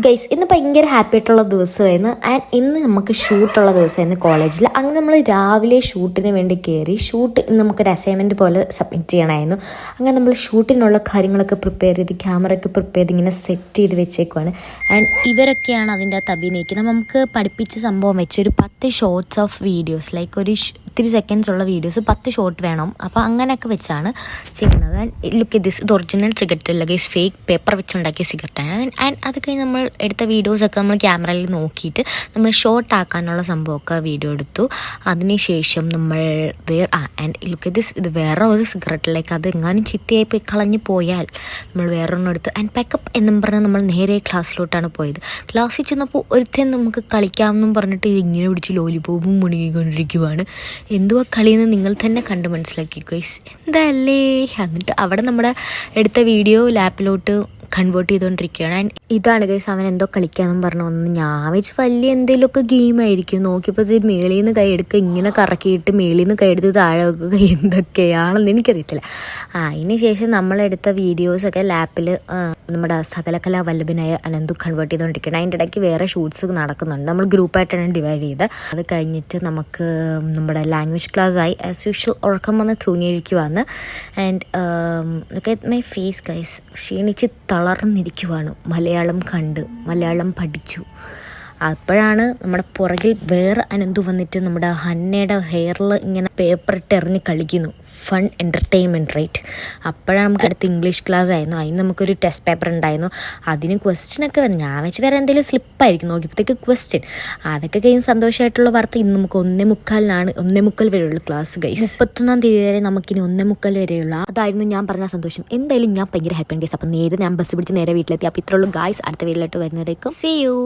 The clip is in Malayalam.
ഗൈസ് ഇന്ന് ഭയങ്കര ഹാപ്പി ആയിട്ടുള്ള ദിവസമായിരുന്നു. ആൻഡ് ഇന്ന് നമുക്ക് ഷൂട്ടുള്ള ദിവസമായിരുന്നു കോളേജിൽ. അങ്ങനെ നമ്മൾ രാവിലെ ഷൂട്ടിന് വേണ്ടി കയറി. ഷൂട്ട് ഇന്ന് നമുക്കൊരു അസൈൻമെൻറ്റ് പോലെ സബ്മിറ്റ് ചെയ്യണമായിരുന്നു. അങ്ങനെ നമ്മൾ ഷൂട്ടിനുള്ള കാര്യങ്ങളൊക്കെ പ്രിപ്പയർ ചെയ്ത് ക്യാമറയൊക്കെ പ്രിപ്പയർ ചെയ്ത് ഇങ്ങനെ സെറ്റ് ചെയ്ത് വെച്ചേക്കുവാണ്. ആൻഡ് ഇവരൊക്കെയാണ് അതിൻ്റെ അകത്ത് അഭിനയിക്കുന്നത്. നമുക്ക് പഠിപ്പിച്ച സംഭവം വെച്ച് ഒരു 10 ഷോർട്സ് ഓഫ് വീഡിയോസ്, ലൈക്ക് ഒരു ഇത്തിരി സെക്കൻഡ്സ് ഉള്ള വീഡിയോസ് 10 ഷോട്ട് വേണം. അപ്പോൾ അങ്ങനെയൊക്കെ വെച്ചാണ് ചെയ്യുന്നത്. ആൻഡ് ലുക്ക് അറ്റ് ദിസ്, ഇത് ഒറിജിനൽ സിഗരറ്റ് അല്ല ഗൈസ്, ഫേക്ക് പേപ്പർ വെച്ചുണ്ടാക്കിയ സിഗരറ്റാണ്. ആൻഡ് അത് കഴിഞ്ഞ് നമ്മൾ എടുത്ത വീഡിയോസൊക്കെ നമ്മൾ ക്യാമറയിൽ നോക്കിയിട്ട് നമ്മൾ ഷോർട്ട് ആക്കാനുള്ള സംഭവമൊക്കെ വീഡിയോ എടുത്തു. അതിനുശേഷം നമ്മൾ ആൻഡ് ലുക്ക് അറ്റ് ദിസ്, ഇത് വേറെ ഒരു സിഗരറ്റിലേക്ക് അത് എങ്ങാനും ചിത്തിയായി പോയി കളഞ്ഞു പോയാൽ നമ്മൾ വേറൊരെണ്ണം എടുത്ത് ആൻഡ് പാക്കപ്പ് എന്നും പറഞ്ഞാൽ നമ്മൾ നേരെ ക്ലാസ്സിലോട്ടാണ് പോയത്. ക്ലാസ്സിൽ ചെന്നപ്പോൾ ഒരുത്തൻ നമുക്ക് കളിക്കാമെന്നും പറഞ്ഞിട്ട് ഇങ്ങനെ പിടിച്ച് ലോലിപോപ്പും മുണുങ്ങിക്കൊണ്ടിരിക്കുവാണ്. എന്തുവാ കളിയെന്ന് നിങ്ങൾ തന്നെ കണ്ട് മനസ്സിലാക്കി ഗൈസ്. എന്തല്ലേ. എന്നിട്ട് അവിടെ നമ്മുടെ എടുത്ത വീഡിയോ ലാപ്പിലോട്ട് കൺവേർട്ട് ചെയ്തുകൊണ്ടിരിക്കുകയാണ്. ആൻഡ് ഇതാണ് ഗൈസ്, അവൻ എന്തോ കളിക്കാമെന്നും പറഞ്ഞു വന്ന്. ഞാൻ വെച്ച് വലിയ എന്തെങ്കിലുമൊക്കെ ഗെയിമായിരിക്കും. നോക്കിയപ്പോൾ ഇത് മേളിൽ നിന്ന് കൈ എടുക്കുക, ഇങ്ങനെ കറക്കിയിട്ട് മേളിൽ നിന്ന് കൈ എടുത്ത് താഴെ വെക്കുക, എന്തൊക്കെയാണെന്ന് എനിക്കറിയത്തില്ല. അതിന് ശേഷം നമ്മളെടുത്ത വീഡിയോസൊക്കെ ലാപ്പിൽ നമ്മുടെ സകലകലാ വല്ലഭനായ അനന്തു കൺവേർട്ട് ചെയ്തുകൊണ്ടിരിക്കുകയാണ്. അതിൻ്റെ ഇടയ്ക്ക് വേറെ ഷൂട്ട്സ് നടക്കുന്നുണ്ട്. നമ്മൾ ഗ്രൂപ്പായിട്ടാണ് ഡിവൈഡ് ചെയ്ത്. അത് കഴിഞ്ഞിട്ട് നമുക്ക് നമ്മുടെ ലാംഗ്വേജ് ക്ലാസ് ആയി. ആസ് യൂഷ്വൽ ഉറക്കം വന്ന് തൂങ്ങിയിരിക്കുവാന്ന്. And look at my face guys, ക്ഷീണിച്ച് തളർന്നിരിക്കുവാണ്. മലയാളം കണ്ട് മലയാളം പഠിച്ചു. അപ്പോഴാണ് നമ്മുടെ പുറകിൽ വേറെ അനന്തു വന്നിട്ട് നമ്മുടെ ഹന്നയുടെ ഹെയറിൽ ഇങ്ങനെ പേപ്പർ ഇട്ട് എറിഞ്ഞ് കളിക്കുന്നു. Fun entertainment right. അപ്പോഴാണ് നമുക്ക് അടുത്ത് ഇംഗ്ലീഷ് ക്ലാസ് ആയിരുന്നു. അതിന് നമുക്കൊരു ടെസ്റ്റ് പേപ്പർ ഉണ്ടായിരുന്നു. അതിന് ക്വസ്റ്റ്യനൊക്കെ വന്നു. ഞാൻ വെച്ച് വേറെ എന്തെങ്കിലും സ്ലിപ്പായിരിക്കും. നോക്കിയപ്പോഴത്തേക്ക് ക്വസ്റ്റ്യൻ. അതൊക്കെ കഴിഞ്ഞ് സന്തോഷമായിട്ടുള്ള വാർത്ത, ഇന്ന് നമുക്ക് 1:45 വരെയുള്ള ക്ലാസ് ഗൈസ്. 31-ാം തീയതി വരെ നമുക്കിനി 1:45 വരെയുള്ള. അതായിരുന്നു ഞാൻ പറഞ്ഞ സന്തോഷം. എന്തായാലും ഞാൻ ഭയങ്കര ഹാപ്പിയാണ് ഗൈസ്. അപ്പം നേരെ ഞാൻ ബസ് പിടിച്ച് നേരെ വീട്ടിലെത്തി. അപ്പോൾ ഇത്രയുള്ളൂ ഗൈസ്. അടുത്ത വീട്ടിലോട്ട് വരുന്നവരേക്കും സീ യു.